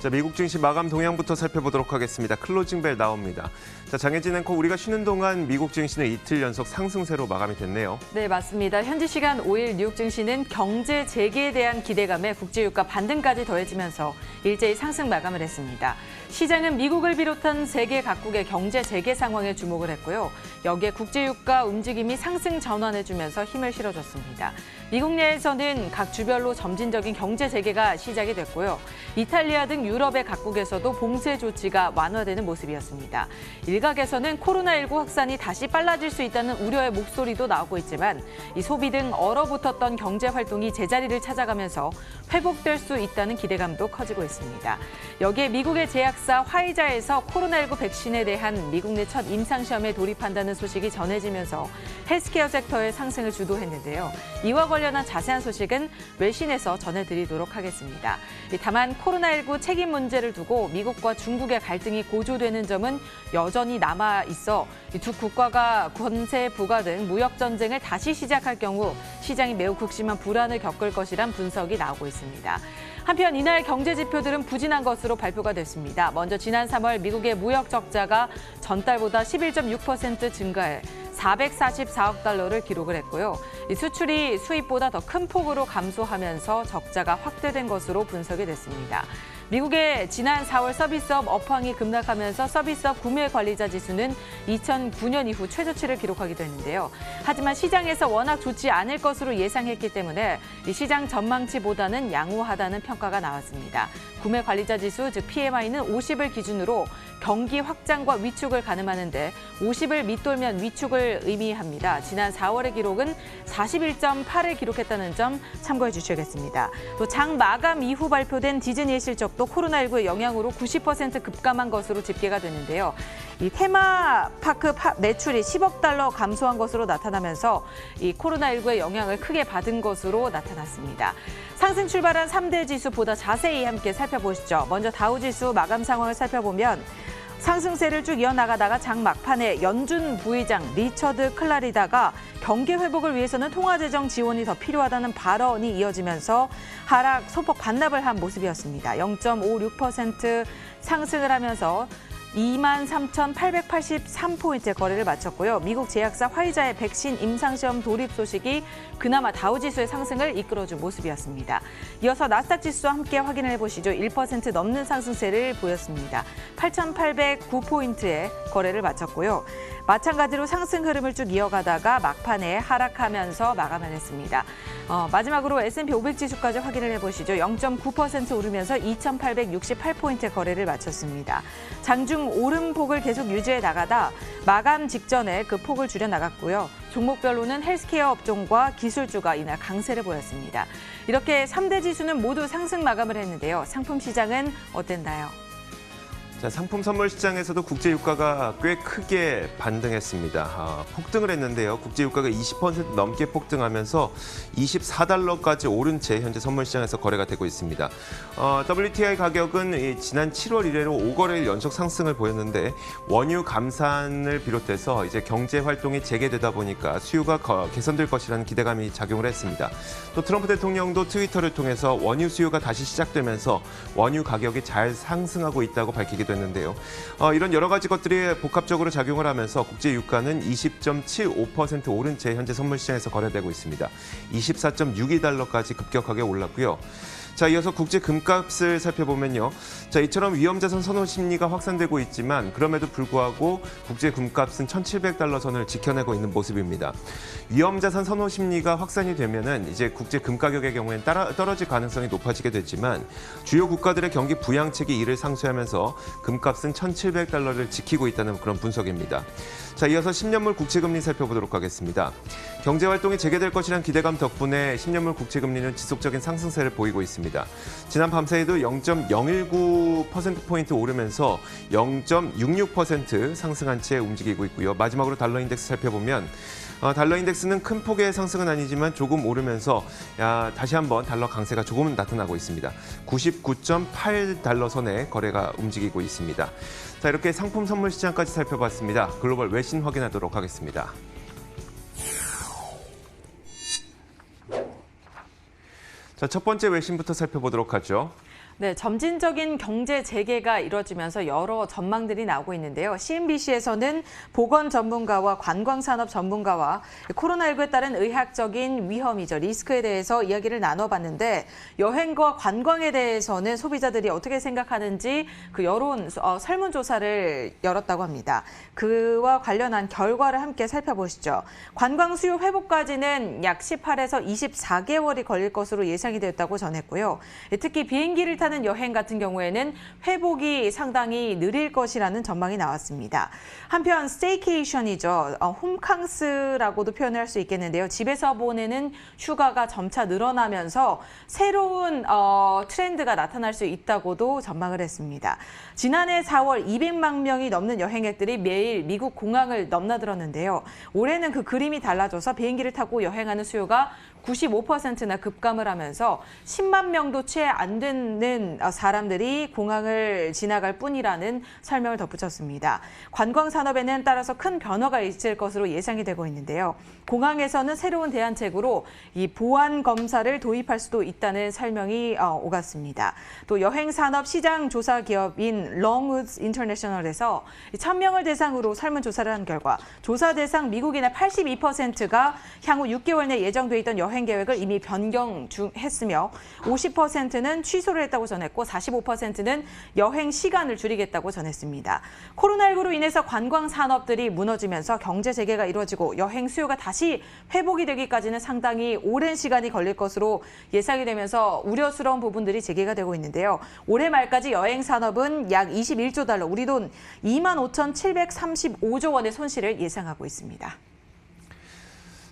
자, 미국 증시 마감 동향부터 살펴보도록 하겠습니다. 클로징 벨 나옵니다. 자, 장혜진 앵커, 우리가 쉬는 동안 미국 증시는 이틀 연속 상승세로 마감이 됐네요. 네, 맞습니다. 현지 시간 5일 뉴욕 증시는 경제 재개에 대한 기대감에 국제유가 반등까지 더해지면서 일제히 상승 마감을 했습니다. 시장은 미국을 비롯한 세계 각국의 경제 재개 상황에 주목을 했고요. 여기에 국제유가 움직임이 상승 전환해주면서 힘을 실어줬습니다. 미국 내에서는 각 주별로 점진적인 경제 재개가 시작이 됐고요. 이탈리아 등 유럽의 각국에서도 봉쇄 조치가 완화되는 모습이었습니다. 일각에서는 코로나19 확산이 다시 빨라질 수 있다는 우려의 목소리도 나오고 있지만 이 소비 등 얼어붙었던 경제 활동이 제자리를 찾아가면서 회복될 수 있다는 기대감도 커지고 있습니다. 여기에 미국의 제약사 화이자에서 코로나19 백신에 대한 미국 내 첫 임상시험에 돌입한다는 소식이 전해지면서 헬스케어 섹터의 상승을 주도했는데요. 이와 관련한 자세한 소식은 외신에서 전해드리도록 하겠습니다. 다만 코로나19 책임 문제를 두고 미국과 중국의 갈등이 고조되는 점은 여전히 남아있어 두 국가가 관세 부과 등 무역 전쟁을 다시 시작할 경우 시장이 매우 극심한 불안을 겪을 것이란 분석이 나오고 있습니다. 한편 이날 경제 지표들은 부진한 것으로 발표가 됐습니다. 먼저 지난 3월 미국의 무역 적자가 전달보다 11.6% 증가해 444억 달러를 기록을 했고요. 수출이 수입보다 더 큰 폭으로 감소하면서 적자가 확대된 것으로 분석이 됐습니다. 미국의 지난 4월 서비스업 업황이 급락하면서 서비스업 구매 관리자 지수는 2009년 이후 최저치를 기록하기도 했는데요. 하지만 시장에서 워낙 좋지 않을 것으로 예상했기 때문에 이 시장 전망치보다는 양호하다는 평가가 나왔습니다. 구매 관리자 지수, 즉 PMI는 50을 기준으로 경기 확장과 위축을 가늠하는데 50을 밑돌면 위축을 의미합니다. 지난 4월의 기록은 41.8을 기록했다는 점 참고해 주셔야겠습니다. 또 장 마감 이후 발표된 디즈니의 실적도 코로나19의 영향으로 90% 급감한 것으로 집계가 됐는데요. 이 테마파크 매출이 10억 달러 감소한 것으로 나타나면서 이 코로나19의 영향을 크게 받은 것으로 나타났습니다. 상승 출발한 3대 지수 보다 자세히 함께 살펴보시죠. 먼저 다우지수 마감 상황을 살펴보면 상승세를 쭉 이어나가다가 장 막판에 연준 부의장 리처드 클라리다가 경기 회복을 위해서는 통화재정 지원이 더 필요하다는 발언이 이어지면서 하락 소폭 반납을 한 모습이었습니다. 0.56% 상승을 하면서 23,883포인트의 거래를 마쳤고요. 미국 제약사 화이자의 백신 임상시험 돌입 소식이 그나마 다우지수의 상승을 이끌어준 모습이었습니다. 이어서 나스닥 지수와 함께 확인을 해보시죠. 1% 넘는 상승세를 보였습니다. 8,809포인트의 거래를 마쳤고요. 마찬가지로 상승 흐름을 쭉 이어가다가 막판에 하락하면서 마감을 했습니다. 마지막으로 S&P 500 지수까지 확인을 해보시죠. 0.9% 오르면서 2,868포인트의 거래를 마쳤습니다. 장중 오름폭을 계속 유지해 나가다 마감 직전에 그 폭을 줄여 나갔고요. 종목별로는 헬스케어 업종과 기술주가 이날 강세를 보였습니다. 이렇게 3대 지수는 모두 상승 마감을 했는데요. 상품 시장은 어땠나요? 자, 상품 선물 시장에서도 국제 유가가 꽤 크게 반등했습니다. 폭등을 했는데요. 국제 유가가 20% 넘게 폭등하면서 24달러까지 오른 채 현재 선물 시장에서 거래가 되고 있습니다. WTI 가격은 지난 7월 이래로 5거래일 연속 상승을 보였는데 원유 감산을 비롯해서 이제 경제 활동이 재개되다 보니까 수요가 개선될 것이라는 기대감이 작용을 했습니다. 또 트럼프 대통령도 트위터를 통해서 원유 수요가 다시 시작되면서 원유 가격이 잘 상승하고 있다고 밝히기도 했는데요. 이런 여러 가지 것들이 복합적으로 작용을 하면서 국제 유가는 20.75% 오른 채 현재 선물 시장에서 거래되고 있습니다. 24.62달러까지 급격하게 올랐고요. 자, 이어서 국제 금값을 살펴보면요. 자, 이처럼 위험자산 선호 심리가 확산되고 있지만 그럼에도 불구하고 국제 금값은 1,700달러 선을 지켜내고 있는 모습입니다. 위험자산 선호 심리가 확산이 되면은 이제 국제 금 가격의 경우엔 떨어질 가능성이 높아지게 되지만 주요 국가들의 경기 부양책이 이를 상쇄하면서 금값은 1,700달러를 지키고 있다는 그런 분석입니다. 자, 이어서 10년물 국채금리 살펴보도록 하겠습니다. 경제활동이 재개될 것이란 기대감 덕분에 10년물 국채금리는 지속적인 상승세를 보이고 있습니다. 지난 밤사이도 0.019%포인트 오르면서 0.66% 상승한 채 움직이고 있고요. 마지막으로 달러 인덱스 살펴보면 달러 인덱스는 큰 폭의 상승은 아니지만 조금 오르면서 다시 한번 달러 강세가 조금은 나타나고 있습니다. 99.8달러 선에 거래가 움직이고 있습니다. 자, 이렇게 상품 선물 시장까지 살펴봤습니다. 글로벌 외신 확인하도록 하겠습니다. 자, 첫 번째 외신부터 살펴보도록 하죠. 네, 점진적인 경제 재개가 이뤄지면서 여러 전망들이 나오고 있는데요. CNBC에서는 보건 전문가와 관광산업 전문가와 코로나19에 따른 의학적인 위험이죠. 리스크에 대해서 이야기를 나눠봤는데 여행과 관광에 대해서는 소비자들이 어떻게 생각하는지 그 여론 설문조사를 열었다고 합니다. 그와 관련한 결과를 함께 살펴보시죠. 관광 수요 회복까지는 약 18에서 24개월이 걸릴 것으로 예상이 되었다고 전했고요. 특히 비행기를 타는 여행 같은 경우에는 회복이 상당히 느릴 것이라는 전망이 나왔습니다. 한편 스테이케이션이죠. 홈캉스라고도 표현을 할 수 있겠는데요. 집에서 보내는 휴가가 점차 늘어나면서 새로운 트렌드가 나타날 수 있다고도 전망을 했습니다. 지난해 4월 200만 명이 넘는 여행객들이 매일 미국 공항을 넘나들었는데요. 올해는 그 그림이 달라져서 비행기를 타고 여행하는 수요가 95%나 급감을 하면서 10만 명도 채 안 되는 사람들이 공항을 지나갈 뿐이라는 설명을 덧붙였습니다. 관광 산업에는 따라서 큰 변화가 있을 것으로 예상이 되고 있는데요. 공항에서는 새로운 대안책으로 이 보안 검사를 도입할 수도 있다는 설명이 오갔습니다. 또 여행 산업 시장 조사 기업인 롱우드 인터내셔널에서 1,000명을 대상으로 설문조사를 한 결과 조사 대상 미국인의 82%가 향후 6개월 내 예정돼 있던 여행 계획을 이미 변경했으며 50%는 취소를 했다고 전했고 45%는 여행 시간을 줄이겠다고 전했습니다. 코로나19로 인해서 관광 산업들이 무너지면서 경제 재개가 이루어지고 여행 수요가 다시 회복이 되기까지는 상당히 오랜 시간이 걸릴 것으로 예상이 되면서 우려스러운 부분들이 제기가 되고 있는데요. 올해 말까지 여행 산업은 약 21조 달러, 우리 돈 25,735조 원의 손실을 예상하고 있습니다.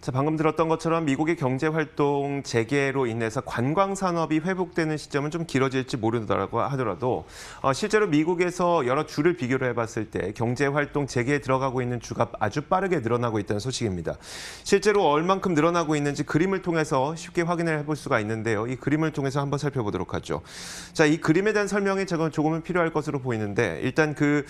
자, 방금 들었던 것처럼 미국의 경제활동 재개로 인해서 관광 산업이 회복되는 시점은 좀 길어질지 모른다고 하더라도 실제로 미국에서 여러 주를 비교를 해봤을 때 경제활동 재개에 들어가고 있는 주가 아주 빠르게 늘어나고 있다는 소식입니다. 실제로 얼만큼 늘어나고 있는지 그림을 통해서 쉽게 확인을 해볼 수가 있는데요. 이 그림을 통해서 한번 살펴보도록 하죠. 자, 이 그림에 대한 설명이 조금은 필요할 것으로 보이는데 일단 그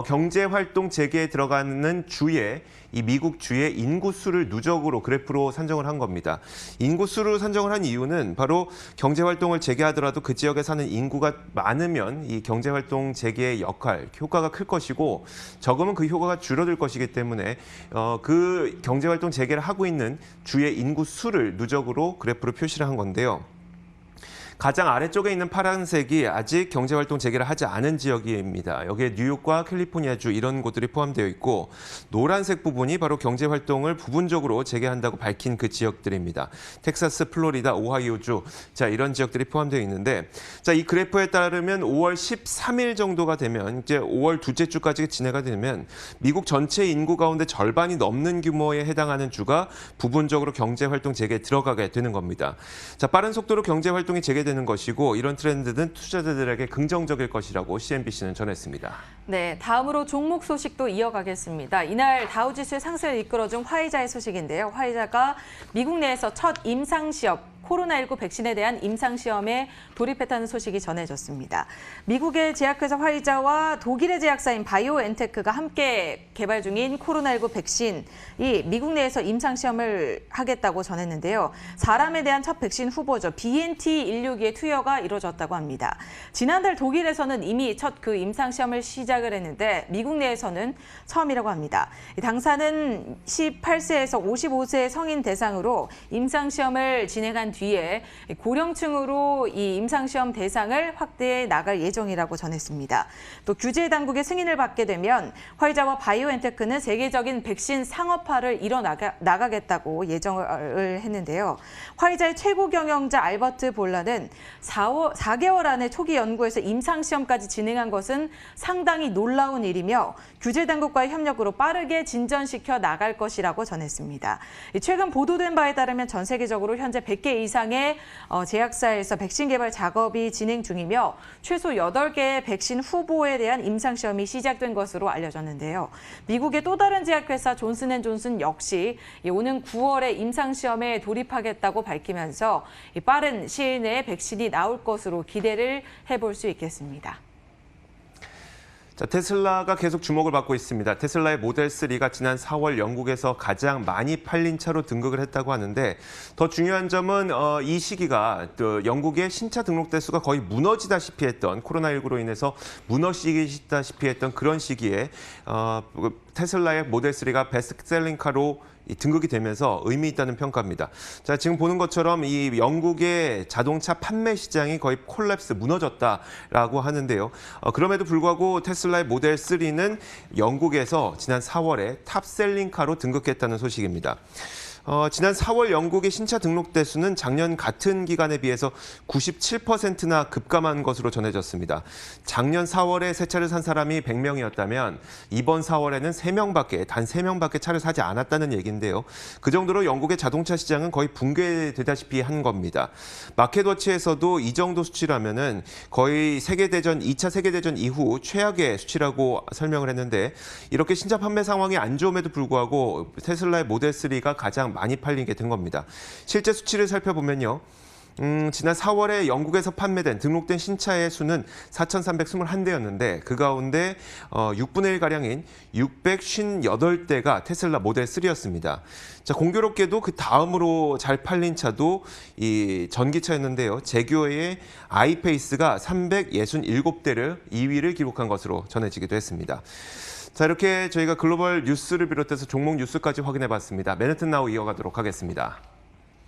경제활동 재개에 들어가는 주에 이 미국 주의 인구수를 누적으로 그래프로 산정을 한 겁니다. 인구수를 산정을 한 이유는 바로 경제활동을 재개하더라도 그 지역에 사는 인구가 많으면 이 경제활동 재개의 역할, 효과가 클 것이고 적으면 그 효과가 줄어들 것이기 때문에 그 경제활동 재개를 하고 있는 주의 인구수를 누적으로 그래프로 표시를 한 건데요. 가장 아래쪽에 있는 파란색이 아직 경제활동 재개를 하지 않은 지역입니다. 여기에 뉴욕과 캘리포니아주 이런 곳들이 포함되어 있고 노란색 부분이 바로 경제활동을 부분적으로 재개한다고 밝힌 그 지역들입니다. 텍사스, 플로리다, 오하이오주 자 이런 지역들이 포함되어 있는데 자, 이 그래프에 따르면 5월 13일 정도가 되면 이제 5월 둘째 주까지 진행가 되면 미국 전체 인구 가운데 절반이 넘는 규모에 해당하는 주가 부분적으로 경제활동 재개에 들어가게 되는 겁니다. 자, 빠른 속도로 경제활동이 재개되는 것이고 이런 트렌드는 투자자들에게 긍정적일 것이라고 CNBC는 전했습니다. 네, 다음으로 종목 소식도 이어가겠습니다. 이날 다우지수의 상승을 이끌어준 화이자의 소식인데요. 화이자가 미국 내에서 첫 임상시험 코로나19 백신에 대한 임상시험에 돌입했다는 소식이 전해졌습니다. 미국의 제약회사 화이자와 독일의 제약사인 바이오엔테크가 함께 개발 중인 코로나19 백신이 미국 내에서 임상시험을 하겠다고 전했는데요. 사람에 대한 첫 백신 후보죠. BNT162의 투여가 이루어졌다고 합니다. 지난달 독일에서는 이미 첫 그 임상시험을 시작을 했는데 미국 내에서는 처음이라고 합니다. 당사는 18세에서 55세 성인 대상으로 임상시험을 진행한 뒤에 고령층으로 이 임상시험 대상을 확대해 나갈 예정이라고 전했습니다. 또 규제 당국의 승인을 받게 되면 화이자와 바이오엔테크는 세계적인 백신 상업화를 이뤄나가겠다고 예정을 했는데요. 화이자의 최고 경영자 알버트 볼라는 4개월 안에 초기 연구에서 임상시험까지 진행한 것은 상당히 놀라운 일이며 규제 당국과의 협력으로 빠르게 진전시켜 나갈 것이라고 전했습니다. 최근 보도된 바에 따르면 전 세계적으로 현재 100개 이상의 제약사에서 백신 개발 작업이 진행 중이며 최소 8개의 백신 후보에 대한 임상시험이 시작된 것으로 알려졌는데요. 미국의 또 다른 제약회사 존슨앤존슨 역시 오는 9월에 임상시험에 돌입하겠다고 밝히면서 빠른 시일 내에 백신이 나올 것으로 기대를 해볼 수 있겠습니다. 자, 테슬라가 계속 주목을 받고 있습니다. 테슬라의 모델 3가 지난 4월 영국에서 가장 많이 팔린 차로 등극을 했다고 하는데 더 중요한 점은 이 시기가 또 영국의 신차 등록 대수가 거의 무너지다시피 했던 코로나19로 인해서 무너지다시피 했던 그런 시기에 테슬라의 모델 3가 베스트셀링 카로 등극이 되면서 의미 있다는 평가입니다. 자, 지금 보는 것처럼 이 영국의 자동차 판매 시장이 거의 콜랩스 무너졌다라고 하는데요. 그럼에도 불구하고 테슬라의 모델 3는 영국에서 지난 4월에 탑셀링카로 등극했다는 소식입니다. 지난 4월 영국의 신차 등록 대수는 작년 같은 기간에 비해서 97%나 급감한 것으로 전해졌습니다. 작년 4월에 새 차를 산 사람이 100명이었다면 이번 4월에는 단 3명밖에 차를 사지 않았다는 얘기인데요. 그 정도로 영국의 자동차 시장은 거의 붕괴되다시피 한 겁니다. 마켓워치에서도 이 정도 수치라면은 거의 2차 세계대전 이후 최악의 수치라고 설명을 했는데 이렇게 신차 판매 상황이 안 좋음에도 불구하고 테슬라의 모델 3가 가장 많이 팔린 게 된 겁니다. 실제 수치를 살펴보면요. 지난 4월에 영국에서 판매된 등록된 신차의 수는 4,321대였는데 그 가운데 6분의 1가량인 658대가 테슬라 모델 3였습니다. 자, 공교롭게도 그 다음으로 잘 팔린 차도 이 전기차였는데요. 제규어의 아이페이스가 367대를 2위를 기록한 것으로 전해지기도 했습니다. 자, 이렇게 저희가 글로벌 뉴스를 비롯해서 종목 뉴스까지 확인해 봤습니다. 맨해튼 나우 이어가도록 하겠습니다.